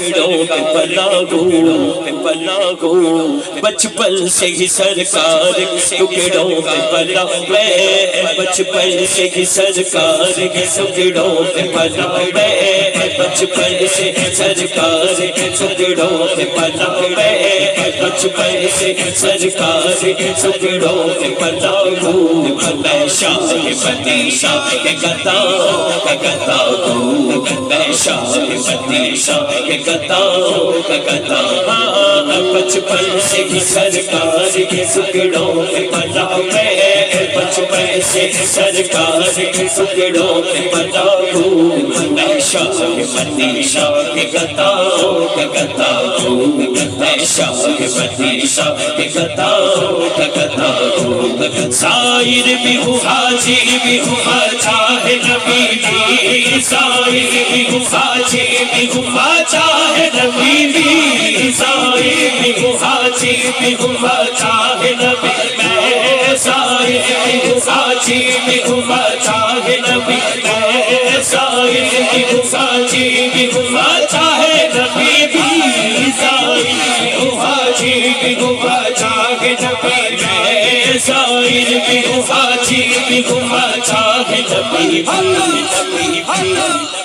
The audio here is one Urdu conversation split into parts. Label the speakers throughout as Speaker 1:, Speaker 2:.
Speaker 1: ٹکڑوں پہ پلا ہوں بچپن سے ہی سرکار ٹکڑوں پہ پلا میں بچپن سے ہی سرکار ٹکڑوں پہ پلا میں بچپن سے سرکار ٹکڑوں پہ پلا میں بچپن سے سرکار ٹکڑوں پہ پلا ہوں میں شاہ فتیشہ کے گدا ہوں میں شاہ فتیشہ کے گدا بچپن سے ہی سرکار کے ٹکڑوں پہ پلا میں بچپن سے سرکار کے ٹکڑوں پہ پلا ہوں میں شاہ فتیشہ کے گدا ہوں میں شاہ فتیشہ کے گدا ہوں سائر بھی ہوں حاجی بھی ہوں باچا ہے نبی بھی سائر بھی ہوں حاجی بھی ہوں باچا ہے نبی بھی سائر بھی ہوں حاجی بھی ہوں باچا ہے نبی میں سائر بھی ہوں حاجی بھی ہوں باچا ہے نبی میں سائر بھی ہوں حاجی بھی ہوں باچا ہے نبی بھی سائر بھی ہوں حاجی بھی ہوں باچا ہے نبی میں سائر بھی ہوں حاجی بھی ہوں باچا ہے نبی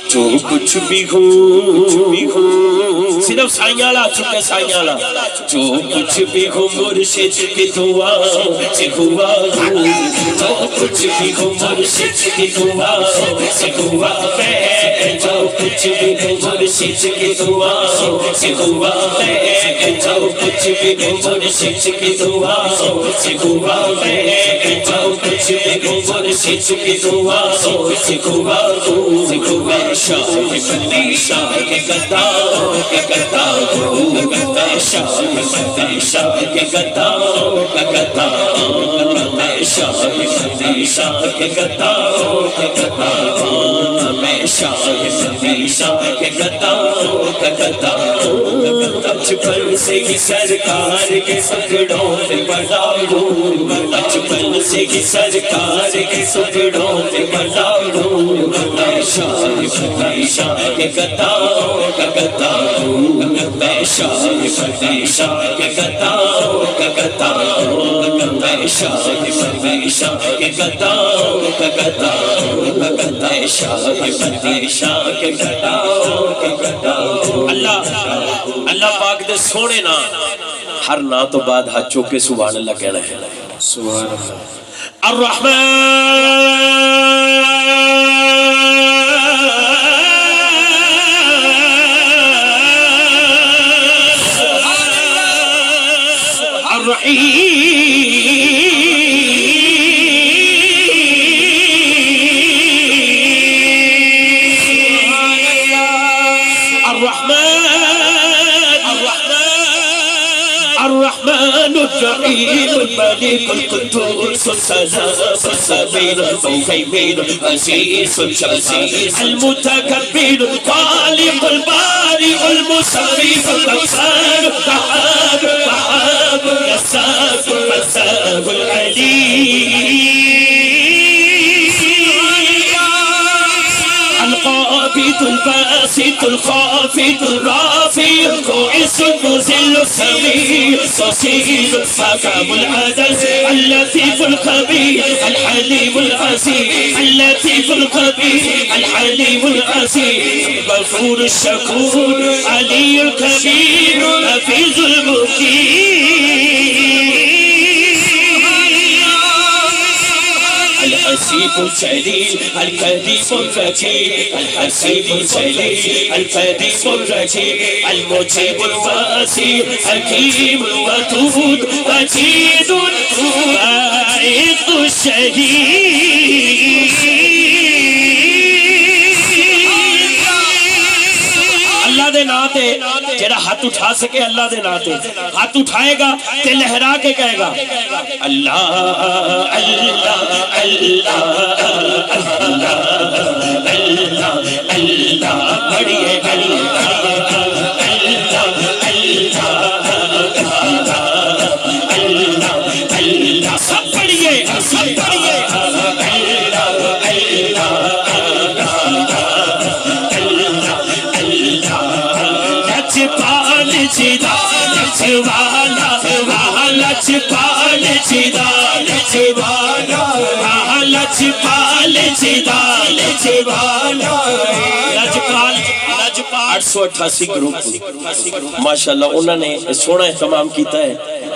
Speaker 1: جو کچھ بھی ہوں صرف سائیاں لا چکے سائیاں لا جو کچھ بھی ہوں مرشد کی دعا سے ہوا ہوں جو کچھ بھی ہوں مرشد کی دعا سے ہوا میں جو کچھ بھی ہوں مرشد کی دعا سے ہوا میں جو کچھ بھی ہوں مرشد کی دعا سے ہوا میں جو کچھ بھی ہوں مرشد کی دعا سے ہوا ہوں میں شاہ فتیشہ کے گدا ہوں میں شاہ فتیشہ کے گدا میں شاہ فتیشہ کے گدا میں شاہ فتیشہ کے گدا بچپن سے ہی سرکار کے ٹکڑوں پہ پلا ہوں بچپن سے ہی سرکار کے ٹکڑوں پہ پلا ہوں میں شاہ فتیشہ کے گدا ہوں میں شاہ فتیشہ کے گدا ہوں میں شاہ فتیشہ کے گدا میں شاہ فتیشہ کے گدا اللہ پاک دے سونے نا ہر نا تو بعد ہاتھ چوکے سبحان اللہ کہنا ہے سبحان اللہ الرحمن الرحمن الرحيم الملك القدوس السلام السميع المهيمن العزيز الجبار المتكبر الخالق البارئ المصور الغفار الوهاب الرزاق الرزاق العليم القابض الباسط الخافض الرافع المعز المذل السميع البصير الحكم العدل اللطيف الخبير الحليم العزيز اللطيف الخبير الحليم العزيز الغفور الشكور علي الكبير حفيظ المقيم الحسيب الجليل الكريم الرجيم الحسيب الجليل الكريم الرجيم المجيب الواسع الحكيم الودود مجيد الواعظ الشهيد اللہ دے نام تے جڑا ہاتھ اٹھا سکے اللہ دے نام تے ہاتھ اٹھائے گا تے لہرا کے کہے گا اللہ اللہ اللہ اللہ اللہ بڑھئے اللہ سب پڑھئے سب پڑھئے لجپال جدا لجوالا لجپال جدا لجوالا لجپال جدا لجوالا لجپال 888 گروپ ماشاءاللہ انہوں نے سونا اہتمام کیتا ہے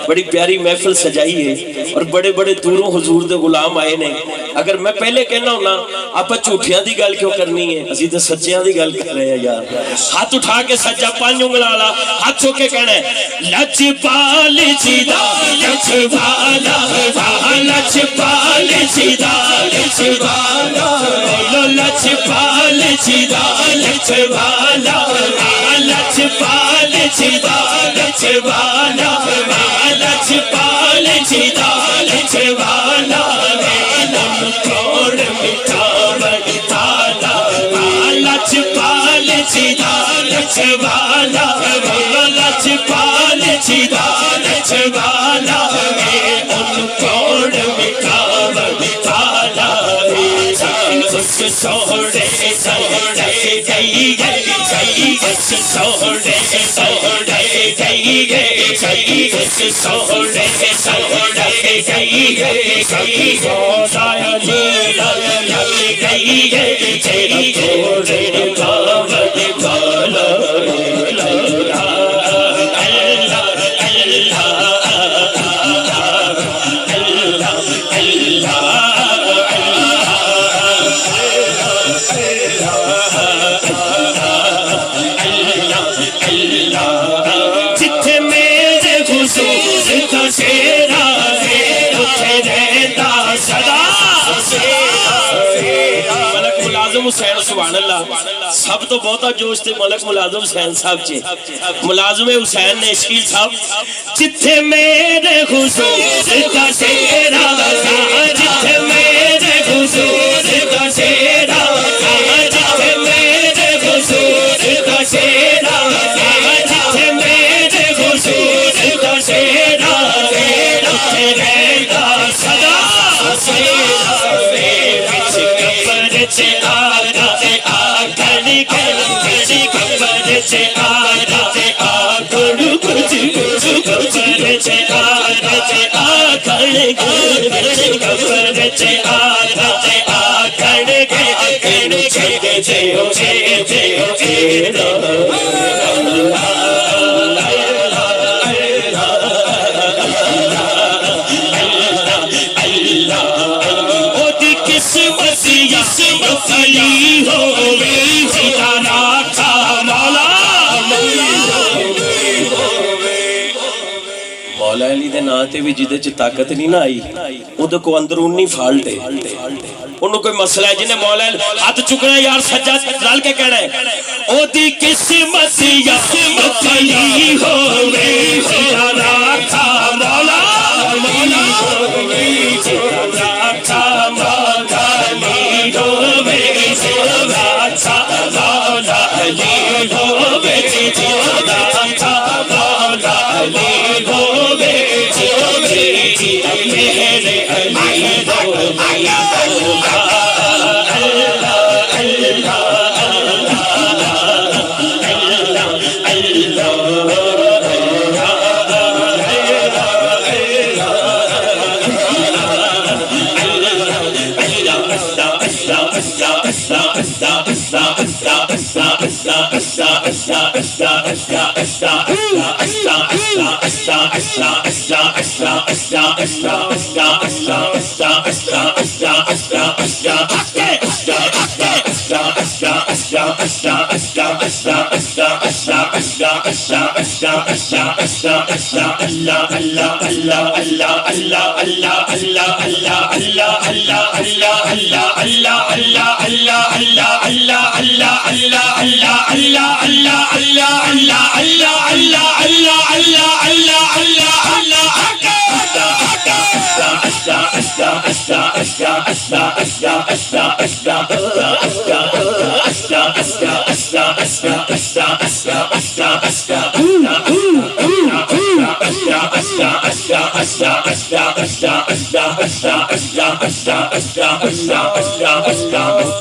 Speaker 1: بڑی پیاری محفل سجائی ہے اور بڑے بڑے دوروں حضور دے غلام آئے نے اگر میں پہلے کہنا ہونا آپ جھوٹیاں دی گل کیوں کرنی ہے اسی تے سچیاں دی گل کر رہے ہیں یار ہاتھ اٹھا کے سجا 5 انگلاں والا ہاتھ چھو کے کہنا ہے لجپال جدا لجوالا لجپال جدا لجوالا لجپال جدا لجوالا لجپال جدا لجوالا لجپال جدا لجوالا کوڑ مٹھاوڑ تالا لجپال جدا لجوالا لجپال جدا لجوالا کوڑ مٹھاوڑ تالا سوڑے سوڑے گئی گئی سوڑے سوڑے گئی گئی سوڑے سوڑے گئی گئی سوڑایا لیلا گئی گئی تیری کوڑے باوڑ بالا حسین سبحان اللہ سب تو بہتا جوش تھے ملک ملازم حسین صاحب چے ملازم حسین نے اشکیل صاحب جتھے میرے حضور کا سیرا جتھے میرے حضور کا سیرا جتھے میرے حضور کا سیرا جتھے میرے حضور کا سیرا جتھے رہے گا صدا مولا علی دے نام تے بھی جدے چ طاقت نہیں نہ آئی اودے کو اندرونی فالٹ ہے انہوں کوئی مسئلہ ہے جنہیں مولا ہاتھ چکنا ہے یار سجاد رال کے کہنا ہے او دی قسمت یسمت علی ہوئے جانا تھا مولا مولا ہوئے جانا تھا مولا علی ہوئے جانا تھا مولا علی ہوئے جانا تھا مولا علی ہوئے میرے علی